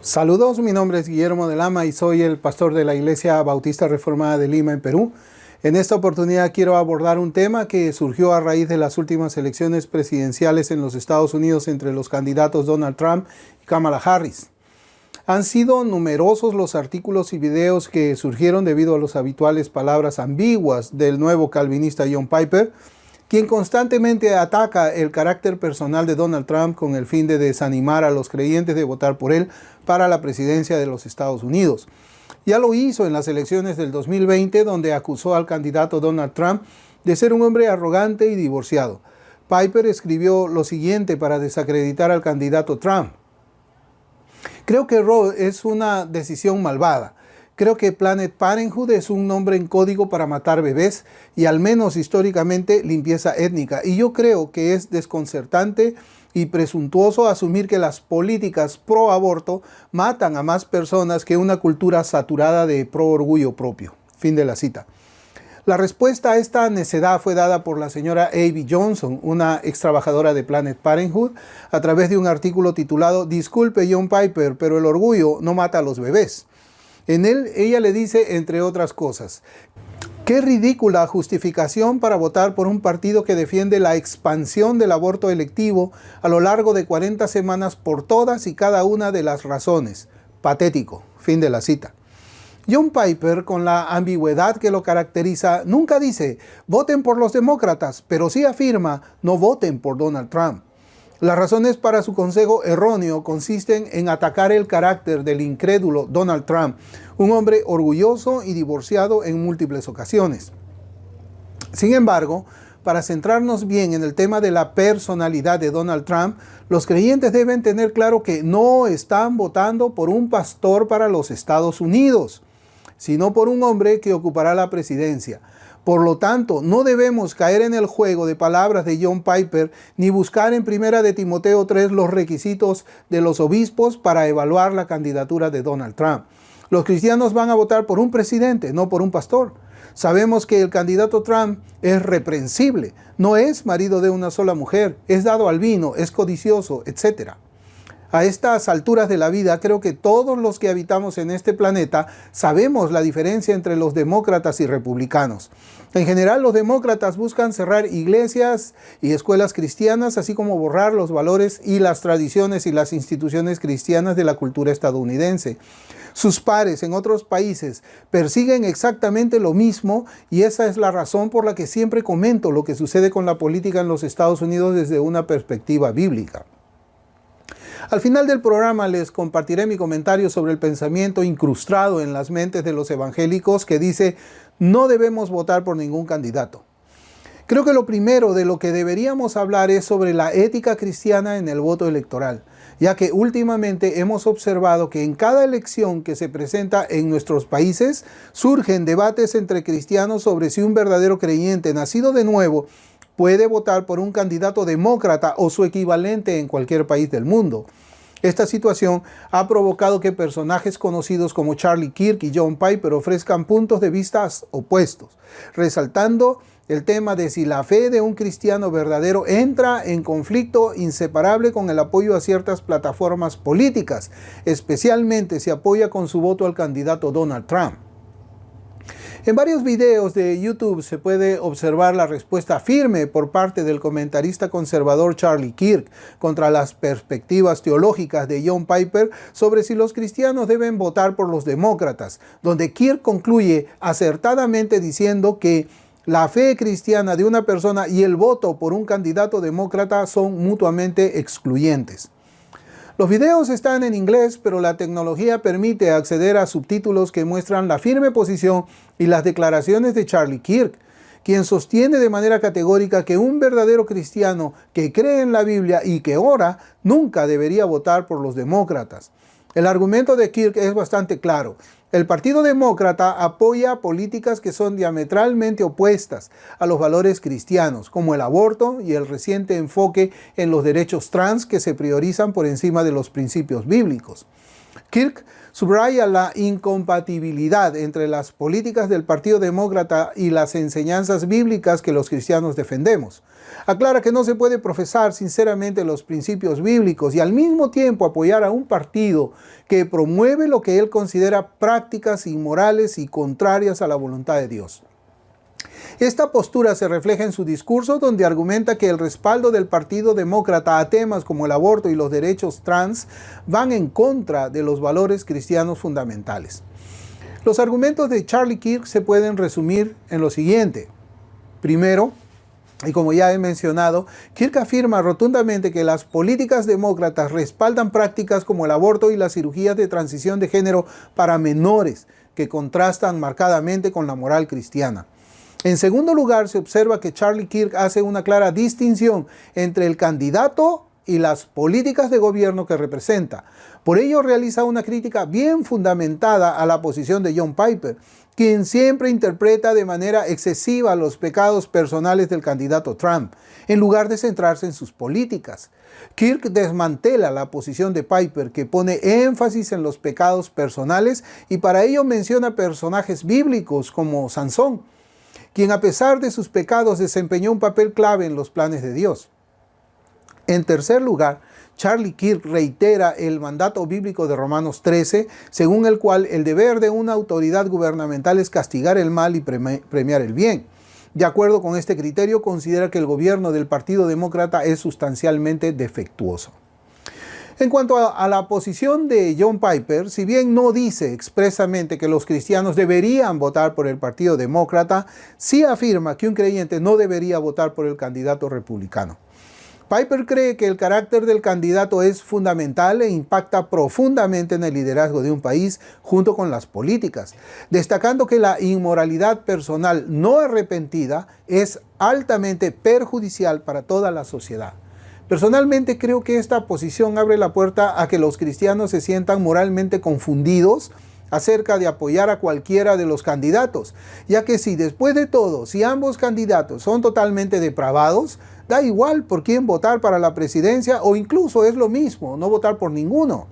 Saludos, mi nombre es Guillermo de Lama y soy el pastor de la Iglesia Bautista Reformada de Lima, en Perú. En esta oportunidad quiero abordar un tema que surgió a raíz de las últimas elecciones presidenciales en los Estados Unidos entre los candidatos Donald Trump y Kamala Harris. Han sido numerosos los artículos y videos que surgieron debido a las habituales palabras ambiguas del nuevo calvinista John Piper, quien constantemente ataca el carácter personal de Donald Trump con el fin de desanimar a los creyentes de votar por él para la presidencia de los Estados Unidos. Ya lo hizo en las elecciones del 2020, donde acusó al candidato Donald Trump de ser un hombre arrogante y divorciado. Piper escribió lo siguiente para desacreditar al candidato Trump. Creo que Roe es una decisión malvada. Creo que Planned Parenthood es un nombre en código para matar bebés y al menos históricamente limpieza étnica. Y yo creo que es desconcertante y presuntuoso asumir que las políticas pro aborto matan a más personas que una cultura saturada de pro orgullo propio. Fin de la cita. La respuesta a esta necedad fue dada por la señora Abby Johnson, una ex trabajadora de Planned Parenthood, a través de un artículo titulado "Disculpe John Piper, pero el orgullo no mata a los bebés". En él, ella le dice, entre otras cosas, qué ridícula justificación para votar por un partido que defiende la expansión del aborto electivo a lo largo de 40 semanas por todas y cada una de las razones. Patético. Fin de la cita. John Piper, con la ambigüedad que lo caracteriza, nunca dice, voten por los demócratas, pero sí afirma, no voten por Donald Trump. Las razones para su consejo erróneo consisten en atacar el carácter del incrédulo Donald Trump, un hombre orgulloso y divorciado en múltiples ocasiones. Sin embargo, para centrarnos bien en el tema de la personalidad de Donald Trump, los creyentes deben tener claro que no están votando por un pastor para los Estados Unidos, sino por un hombre que ocupará la presidencia. Por lo tanto, no debemos caer en el juego de palabras de John Piper ni buscar en 1 de Timoteo 3 los requisitos de los obispos para evaluar la candidatura de Donald Trump. Los cristianos van a votar por un presidente, no por un pastor. Sabemos que el candidato Trump es reprensible, no es marido de una sola mujer, es dado al vino, es codicioso, etc. A estas alturas de la vida, creo que todos los que habitamos en este planeta sabemos la diferencia entre los demócratas y republicanos. En general, los demócratas buscan cerrar iglesias y escuelas cristianas, así como borrar los valores y las tradiciones y las instituciones cristianas de la cultura estadounidense. Sus pares en otros países persiguen exactamente lo mismo y esa es la razón por la que siempre comento lo que sucede con la política en los Estados Unidos desde una perspectiva bíblica. Al final del programa les compartiré mi comentario sobre el pensamiento incrustado en las mentes de los evangélicos que dice no debemos votar por ningún candidato. Creo que lo primero de lo que deberíamos hablar es sobre la ética cristiana en el voto electoral, ya que últimamente hemos observado que en cada elección que se presenta en nuestros países surgen debates entre cristianos sobre si un verdadero creyente nacido de nuevo puede votar por un candidato demócrata o su equivalente en cualquier país del mundo. Esta situación ha provocado que personajes conocidos como Charlie Kirk y John Piper ofrezcan puntos de vista opuestos, resaltando el tema de si la fe de un cristiano verdadero entra en conflicto inseparable con el apoyo a ciertas plataformas políticas, especialmente si apoya con su voto al candidato Donald Trump. En varios videos de YouTube se puede observar la respuesta firme por parte del comentarista conservador Charlie Kirk contra las perspectivas teológicas de John Piper sobre si los cristianos deben votar por los demócratas, donde Kirk concluye acertadamente diciendo que la fe cristiana de una persona y el voto por un candidato demócrata son mutuamente excluyentes. Los videos están en inglés, pero la tecnología permite acceder a subtítulos que muestran la firme posición y las declaraciones de Charlie Kirk, quien sostiene de manera categórica que un verdadero cristiano que cree en la Biblia y que ora nunca debería votar por los demócratas. El argumento de Kirk es bastante claro. El Partido Demócrata apoya políticas que son diametralmente opuestas a los valores cristianos, como el aborto y el reciente enfoque en los derechos trans que se priorizan por encima de los principios bíblicos. Kirk subraya la incompatibilidad entre las políticas del Partido Demócrata y las enseñanzas bíblicas que los cristianos defendemos. Aclara que no se puede profesar sinceramente los principios bíblicos y al mismo tiempo apoyar a un partido que promueve lo que él considera prácticas inmorales y contrarias a la voluntad de Dios. Esta postura se refleja en su discurso, donde argumenta que el respaldo del Partido Demócrata a temas como el aborto y los derechos trans van en contra de los valores cristianos fundamentales. Los argumentos de Charlie Kirk se pueden resumir en lo siguiente. Primero, y como ya he mencionado, Kirk afirma rotundamente que las políticas demócratas respaldan prácticas como el aborto y las cirugías de transición de género para menores, que contrastan marcadamente con la moral cristiana. En segundo lugar, se observa que Charlie Kirk hace una clara distinción entre el candidato y las políticas de gobierno que representa. Por ello, realiza una crítica bien fundamentada a la posición de John Piper, quien siempre interpreta de manera excesiva los pecados personales del candidato Trump, en lugar de centrarse en sus políticas. Kirk desmantela la posición de Piper, que pone énfasis en los pecados personales y para ello menciona personajes bíblicos como Sansón, quien a pesar de sus pecados desempeñó un papel clave en los planes de Dios. En tercer lugar, Charlie Kirk reitera el mandato bíblico de Romanos 13, según el cual el deber de una autoridad gubernamental es castigar el mal y premiar el bien. De acuerdo con este criterio, considera que el gobierno del Partido Demócrata es sustancialmente defectuoso. En cuanto a la posición de John Piper, si bien no dice expresamente que los cristianos deberían votar por el Partido Demócrata, sí afirma que un creyente no debería votar por el candidato republicano. Piper cree que el carácter del candidato es fundamental e impacta profundamente en el liderazgo de un país junto con las políticas, destacando que la inmoralidad personal no arrepentida es altamente perjudicial para toda la sociedad. Personalmente creo que esta posición abre la puerta a que los cristianos se sientan moralmente confundidos acerca de apoyar a cualquiera de los candidatos, ya que si después de todo, si ambos candidatos son totalmente depravados, da igual por quién votar para la presidencia o incluso es lo mismo, no votar por ninguno.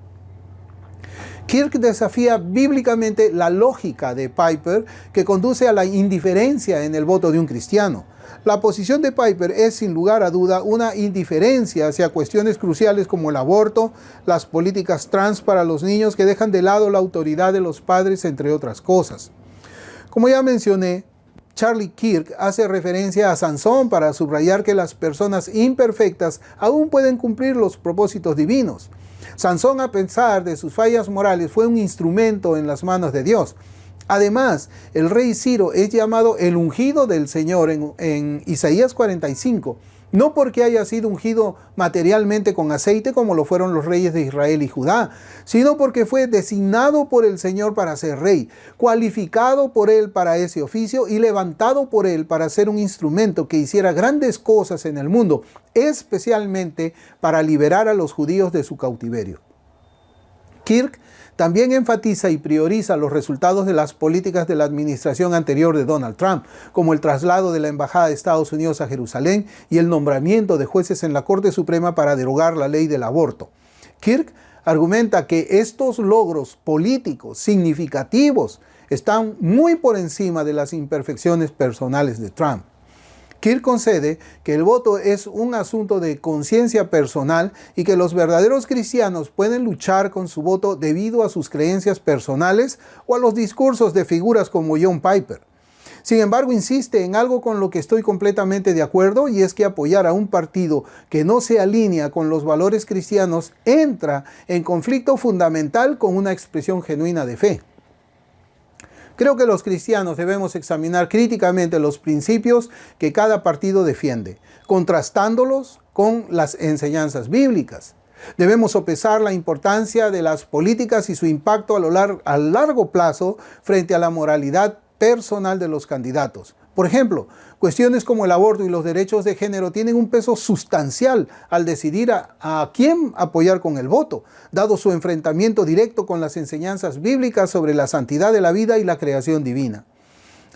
Kirk desafía bíblicamente la lógica de Piper, que conduce a la indiferencia en el voto de un cristiano. La posición de Piper es sin lugar a duda una indiferencia hacia cuestiones cruciales como el aborto, las políticas trans para los niños que dejan de lado la autoridad de los padres, entre otras cosas. Como ya mencioné, Charlie Kirk hace referencia a Sansón para subrayar que las personas imperfectas aún pueden cumplir los propósitos divinos. Sansón, a pesar de sus fallas morales, fue un instrumento en las manos de Dios. Además, el rey Ciro es llamado el ungido del Señor en Isaías 45, no porque haya sido ungido materialmente con aceite como lo fueron los reyes de Israel y Judá, sino porque fue designado por el Señor para ser rey, cualificado por él para ese oficio y levantado por él para ser un instrumento que hiciera grandes cosas en el mundo, especialmente para liberar a los judíos de su cautiverio. Kirk también enfatiza y prioriza los resultados de las políticas de la administración anterior de Donald Trump, como el traslado de la Embajada de Estados Unidos a Jerusalén y el nombramiento de jueces en la Corte Suprema para derogar la ley del aborto. Kirk argumenta que estos logros políticos significativos están muy por encima de las imperfecciones personales de Trump. Kirk concede que el voto es un asunto de conciencia personal y que los verdaderos cristianos pueden luchar con su voto debido a sus creencias personales o a los discursos de figuras como John Piper. Sin embargo, insiste en algo con lo que estoy completamente de acuerdo, y es que apoyar a un partido que no se alinea con los valores cristianos entra en conflicto fundamental con una expresión genuina de fe. Creo que los cristianos debemos examinar críticamente los principios que cada partido defiende, contrastándolos con las enseñanzas bíblicas. Debemos sopesar la importancia de las políticas y su impacto a largo plazo frente a la moralidad personal de los candidatos. Por ejemplo, cuestiones como el aborto y los derechos de género tienen un peso sustancial al decidir a quién apoyar con el voto, dado su enfrentamiento directo con las enseñanzas bíblicas sobre la santidad de la vida y la creación divina.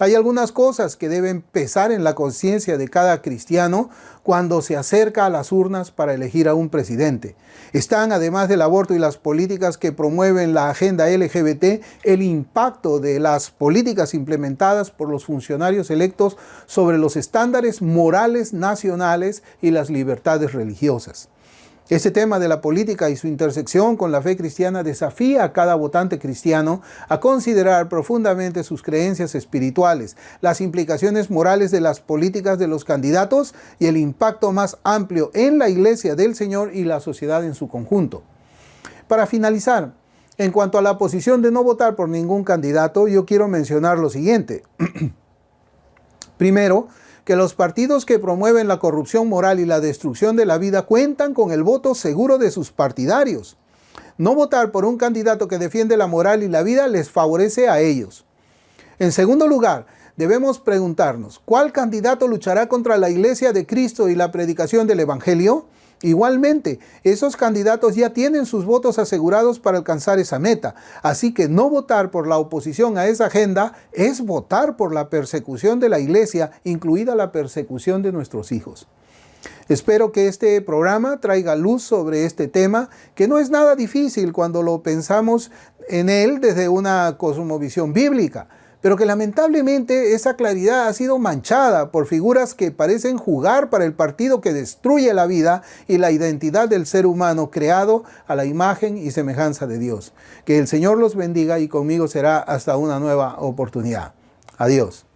Hay algunas cosas que deben pesar en la conciencia de cada cristiano cuando se acerca a las urnas para elegir a un presidente. Están, además del aborto y las políticas que promueven la agenda LGBT, el impacto de las políticas implementadas por los funcionarios electos sobre los estándares morales nacionales y las libertades religiosas. Este tema de la política y su intersección con la fe cristiana desafía a cada votante cristiano a considerar profundamente sus creencias espirituales, las implicaciones morales de las políticas de los candidatos y el impacto más amplio en la Iglesia del Señor y la sociedad en su conjunto. Para finalizar, en cuanto a la posición de no votar por ningún candidato, yo quiero mencionar lo siguiente. Primero, que los partidos que promueven la corrupción moral y la destrucción de la vida cuentan con el voto seguro de sus partidarios. No votar por un candidato que defiende la moral y la vida les favorece a ellos. En segundo lugar, debemos preguntarnos, ¿cuál candidato luchará contra la Iglesia de Cristo y la predicación del Evangelio? Igualmente, esos candidatos ya tienen sus votos asegurados para alcanzar esa meta. Así que no votar por la oposición a esa agenda es votar por la persecución de la Iglesia, incluida la persecución de nuestros hijos. Espero que este programa traiga luz sobre este tema, que no es nada difícil cuando lo pensamos en él desde una cosmovisión bíblica, pero que lamentablemente esa claridad ha sido manchada por figuras que parecen jugar para el partido que destruye la vida y la identidad del ser humano creado a la imagen y semejanza de Dios. Que el Señor los bendiga y conmigo será hasta una nueva oportunidad. Adiós.